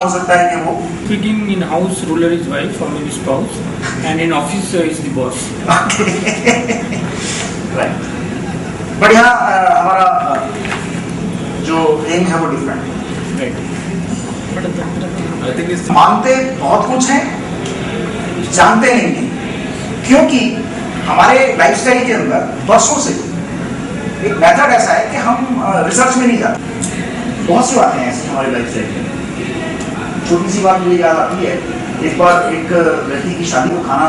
हो सकता है कि वो Speaking in house, ruler is wife, family spouse, and in office is the boss. Right, but यहाँ हमारा जो एम है वो डिफरेंट। Right. मानते बहुत कुछ है, जानते नहीं है, क्योंकि हमारे लाइफस्टाइल के अंदर वर्षों से एक मेथड ऐसा है कि हम रिसर्च में नहीं जाते। बहुत सी बातें हैं ऐसी हमारी लाइफस्टाइल में। छोटी सी बात मुझे याद आती है, एक बार एक लड़की की शादी को खाना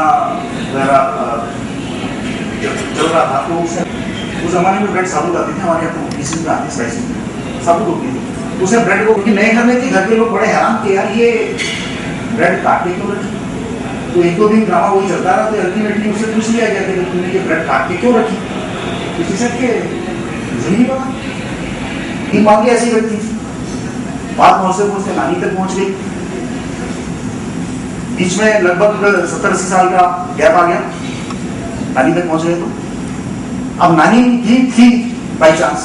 वगैरह चल रहा था, तो उस जमाने में ब्रेड साबुत आती थी, हमारे यहाँ तो पीसेस में आती स्लाइस में साबुत होती थी। उसने ब्रेड को, क्योंकि नए घर में थी, घर के लोग बड़े हैरान कि यार ये ब्रेड काटे क्यों रखी। तो एक दो दिन ड्रामा वही चलता रहा, तो अल्टीमेटली उससे पूछ लिया गया कि तुमने ये ब्रेड काट के क्यों रखी। किसी से मुझे नहीं पता, ये मांगी ऐसी व्यक्ति थी। बात पहुंचते पहुंचते नानी तक पहुंच गई। बीच में लगभग 70-80 साल का गैप आ गया, नानी तक पहुंच गए। तो अब नानी भी थी बाई चांस,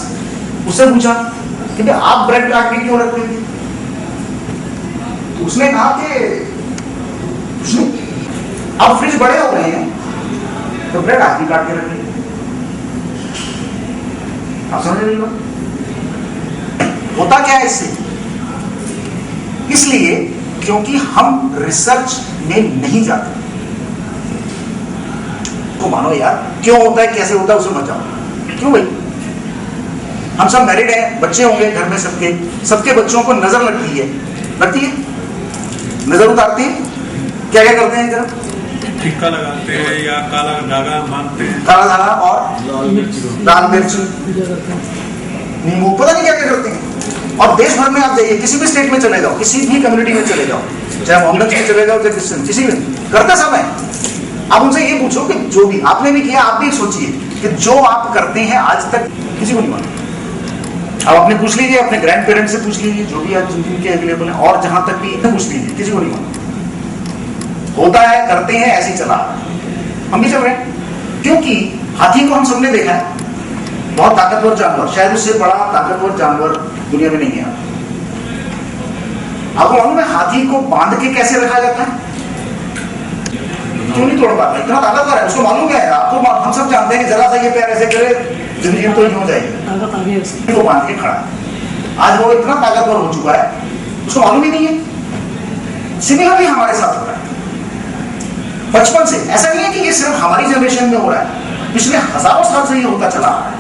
उससे पूछा कि भाई आप ब्रेड काट के क्यों रखते थे। तो उसने कहा कि कुछ नहीं, अब फ्रिज बड़े हो गए हैं तो ब्रेड आदमी काट के रखेंगे। आप समझ रही हो होता क्या है इससे? इसलिए क्योंकि हम रिसर्च में नहीं जाते। तो मानो यार क्यों होता है, कैसे होता है, उसे मत जाओ। क्यों भाई, हम सब मैरिड हैं, बच्चे होंगे घर में, सबके बच्चों को नजर लगती है, नजर उतारती है। क्या क्या करते हैं जरा? टीका लगाते हैं या काला धागा बांधते हैं, काला धागा और लाल मिर्च, नींबू, पता नहीं क्या क्या करते हैं। और देश भर में आप जाइए, किसी भी स्टेट में चले जाओ, किसी भी कम्युनिटी में चले जाओ, चाहे मोहम्मद में चले जाओ, चाहे क्रिश्चियन, किसी में करते सब है। आप उनसे ये पूछो कि जो भी आपने भी किया, आप भी सोचिए कि जो आप करते हैं आज तक किसी को नहीं मालूम। आप अपने पूछ लीजिए, अपने ग्रैंड पेरेंट्स से पूछ लीजिए, जो भी आज जिनके अवेलेबल है, और जहां तक भी पूछ लीजिए, किसी को नहीं मालूम। होता है, करते हैं, ऐसे ही चला, हम भी चल रहे हैं। क्योंकि हाथी को हम सबने देखा है, बहुत ताकतवर जानवर, शायद उससे बड़ा ताकतवर जानवर दुनिया में नहीं है। आपको मालूम है हाथी को बांध के कैसे रखा जाता है? क्यों नहीं तोड़ पाता? इतना ताकतवर है, उसको मालूम है। आपको, हम सब जानते हैं कि जरा सा ये पैर ऐसे करे जिंदगी तो हो जाएगी, वो बांध के खड़ा है। आज वो इतना ताकतवर हो चुका है, उसको मालूम ही नहीं है। सिमिलरली हमारे साथ हो रहा है बचपन से। ऐसा नहीं है कि ये सिर्फ हमारी जनरेशन में हो रहा है, पिछले हजारों साल से ये होता चला आ रहा है।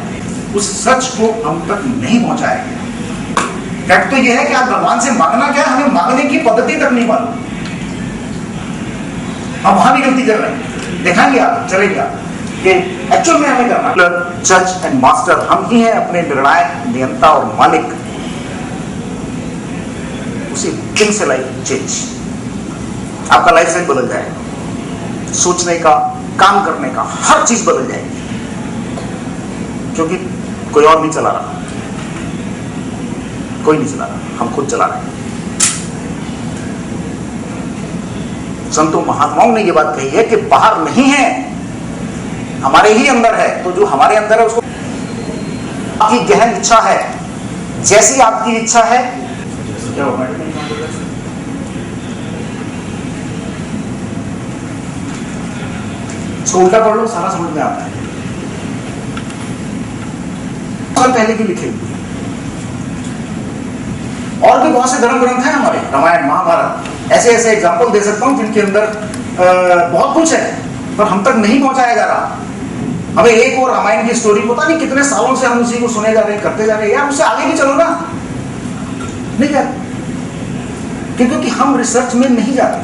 उस सच को हम तक नहीं पहुंचाया गया। फैक्ट तो ये है कि आप भगवान से मांगना क्या है, हमें मांगने की पद्धति तक नहीं मालूम। हम वहां भी गलती कर रहे हैं। देखेंगे आप, चलेगा कि एक्चुअल में हमें करना जज एंड मास्टर हम ही हैं, अपने निर्णायक, नियंता और मालिक। उसी दिन से लाइफ चेंज, आपका लाइफ स्टाइल बदल जाएगा, सोचने का, काम करने का, हर चीज बदल जाएगी। क्योंकि कोई और नहीं चला रहा, कोई नहीं चला रहा, हम खुद चला रहे हैं। संतों महात्माओं ने यह बात कही है कि बाहर नहीं है, हमारे ही अंदर है। तो जो हमारे अंदर है उसको, आपकी गहन इच्छा है, जैसी आपकी इच्छा है, उसको उल्टा पढ़ लो, सारा समझ में आता है। पहले की लिखे हुए और भी बहुत से धर्म ग्रंथ हैं हमारे, रामायण, महाभारत, ऐसे ऐसे एग्जाम्पल दे सकता हूं जिनके अंदर बहुत कुछ है, पर हम तक नहीं पहुंचाया जा रहा। हमें एक और रामायण की स्टोरी, पता नहीं कितने सालों से हम उसी को सुने जा रहे हैं, करते जा रहे हैं। यार उससे आगे भी चलो ना, नहीं जाते क्योंकि हम रिसर्च में नहीं जाते।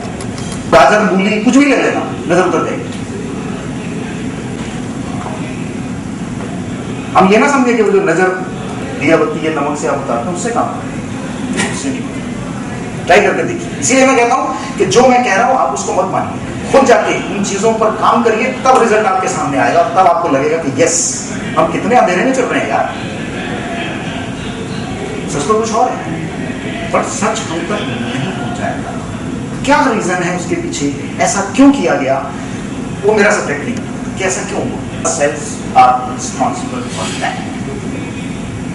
गाजर, मूली, कुछ भी ले लेना, नजर उतर जाएगी। हम ये ना समझे कि वो जो नजर दिया बत्ती के नमक से आप उतारते हैं, उससे काम ट्राई करके देखिए। इसीलिए मैं कहता हूं कि जो मैं कह रहा हूं आप उसको मत मानिए, खुद जाके इन चीजों पर काम करिए, तब रिजल्ट आपके सामने आएगा, तब आपको लगेगा कि यस, हम कितने अंधेरे में चल रहे हैं यार। सच तो कुछ और है, पर सच हम तक नहीं पहुंचाएगा। क्या रीजन है उसके पीछे, ऐसा क्यों किया गया, वो मेरा सब्जेक्ट नहीं कि ऐसा क्यों हुआ। Self are responsible for that.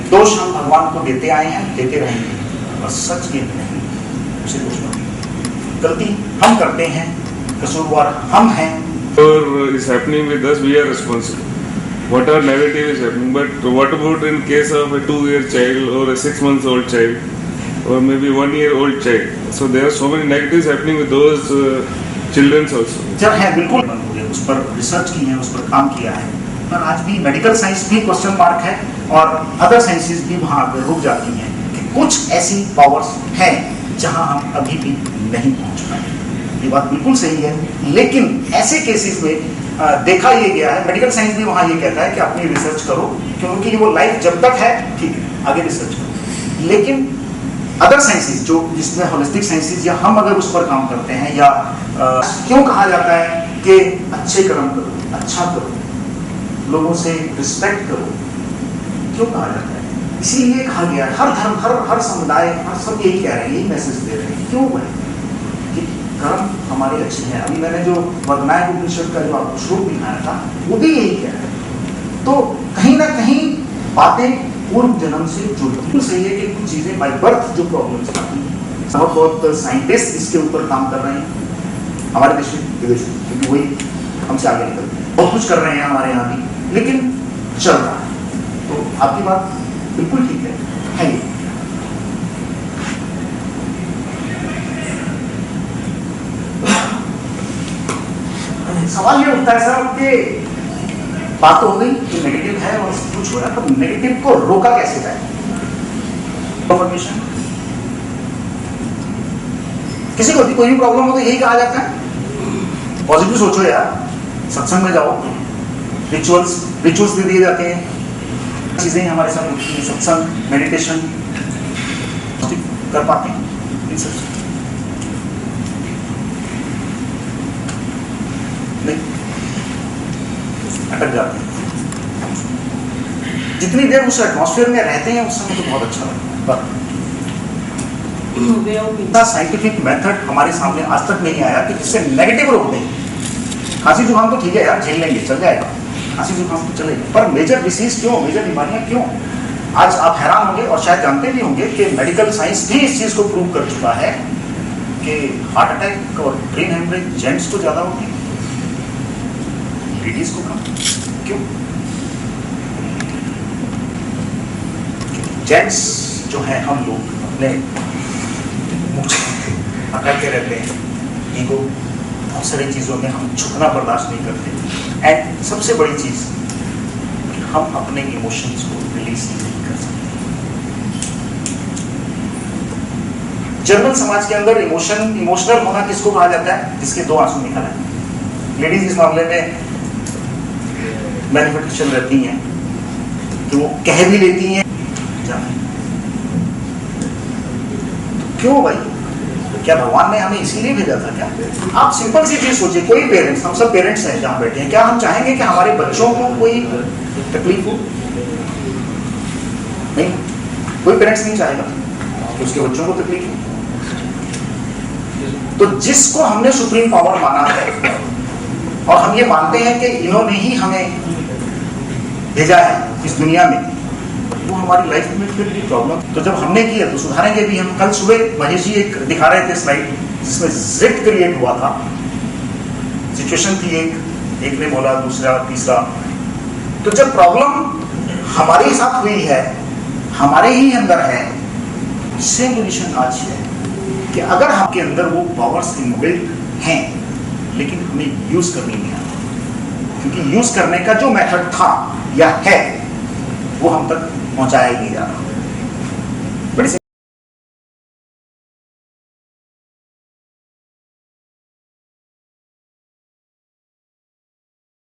दोष हम भगवान को देते आए हैं, देते रहेंगे, और सच ये नहीं दूसरे दोष पर। गलती हम करते हैं, कसूरवार हम हैं। Whatever is happening with us, we are responsible. Whatever negative is happening, but what about in case of a 2-year child or a 6-month-old child or maybe 1-year-old child? So there are so many negatives happening with those children also. जब है बिल्कुल उस पर research की है, उस पर काम किया है, पर आज भी मेडिकल साइंस भी क्वेश्चन मार्क है और अदर साइंसेस भी वहाँ पर रुक जाती हैं कि कुछ ऐसी पावर्स हैं जहाँ हम अभी भी नहीं पहुँच पाए। ये बात बिल्कुल सही है, लेकिन ऐसे केसेस में देखा ये गया है, मेडिकल साइंस भी वहाँ ये कहता है कि अपनी रिसर्च करो, क्योंकि वो लाइफ जब तक है ठीक है आगे रिसर्च करो। लेकिन अदर साइंसेस जो जिसमें होलिस्टिक साइंसेस या हम अगर उस पर काम करते हैं या क्यों कहा जाता है कि अच्छे कर्म करो, अच्छा करो, लोगों से रिस्पेक्ट करो, क्यों कहा जाता है? इसीलिए कहा गया है। हर धर्म हर समुदाय हर सब यही कह रहे हैं, यही मैसेज दे रहे हैं। क्यों है कि कर्म हमारे अच्छे हैं। अभी मैंने जो वर्णनायक उपनिषद का जो आपको श्लोक दिखाया था वो भी यही कह रहा है। तो कहीं ना कहीं बातें पूर्व जन्म से जुड़ती। सही है कि कुछ चीजें बाय बर्थ जो प्रॉब्लम्स आती हैं, बहुत साइंटिस्ट इसके ऊपर काम कर रहे हैं हमारे देश में विदेश में, क्योंकि वही हमसे आगे निकलते हैं, बहुत कुछ कर रहे हैं हमारे यहाँ भी, लेकिन चल रहा है। तो आपकी बात बिल्कुल ठीक है ये। सवाल ये उठता है सर कि बात तो हो गई कि नेगेटिव है और सब कुछ हो रहा है, तो नेगेटिव को रोका कैसे जाए? परमिशन किसी को कोई भी प्रॉब्लम हो तो यही कहा जाता है पॉजिटिव सोचो यार, सत्संग में जाओ, रिचुअल्स दे दिए जाते हैं, चीजें हमारे साथ होती हैं, सत्संग मेडिटेशन कर पाते हैं, नहीं अटक जाते हैं। जितनी देर उस एटमॉस्फेयर में रहते हैं उस समय तो बहुत अच्छा लगता है, पर साइंटिफिक मेथड हमारे सामने आज तक नहीं आया कि जिससे नेगेटिव रोक दें। खांसी जुकाम तो ठीक है यार, झेल लेंगे, चल जाएगा, खांसी जुकाम तो चलेगा, पर मेजर डिसीज क्यों, मेजर बीमारियां क्यों? आज आप हैरान होंगे और शायद जानते भी होंगे कि मेडिकल साइंस भी इस चीज को प्रूव कर चुका है कि हार्ट अटैक और ब्रेन हेमरेज जेंट्स को ज्यादा होती है, लेडीज को कम। क्यों? जेंट्स जो है हम लोग अपने अकड़ते रहते हैं, ईगो, बहुत सारी चीजों में हम झुकना बर्दाश्त नहीं करते, एंड सबसे बड़ी चीज हम अपने इमोशंस को रिलीज नहीं कर सकते। जर्मन समाज के अंदर इमोशनल होना किसको कहा जाता है? जिसके दो आंसू निकल आए। लेडीज इस मामले में मैनिफेस्टेशन रहती हैं कि वो कह भी लेती हैं तो क्यों भाई, क्या भगवान ने हमें इसीलिए भेजा था क्या? आप सिंपल सी चीज सोचिए, कोई पेरेंट्स, हम सब पेरेंट्स हैं जहां बैठे हैं, क्या हम चाहेंगे कि हमारे बच्चों को कोई तकलीफ हो? नहीं, कोई पेरेंट्स नहीं चाहेगा कि उसके बच्चों को तकलीफ हो। तो जिसको हमने सुप्रीम पावर माना है और हम ये मानते हैं कि इन्होंने ही हमें भेजा है इस दुनिया में, वो हमारी लाइफ में फिर भी प्रॉब्लम, तो जब हमने किया तो सुधारेंगे भी हम। कल सुबह महेश जी एक दिखा रहे थे स्लाइड जिसमें जिद क्रिएट हुआ था, सिचुएशन थी एक ने बोला, दूसरा, तीसरा, तो जब प्रॉब्लम हमारे साथ हुई है, हमारे ही अंदर है, सेम पोजीशन आज है कि अगर आपके अंदर वो पावर्स इनबिल्ट हैं लेकिन हमें यूज करनी नहीं आती, क्योंकि यूज करने का जो मेथड था या है वो हम तक पहुंचाया ही नहीं जा रहा।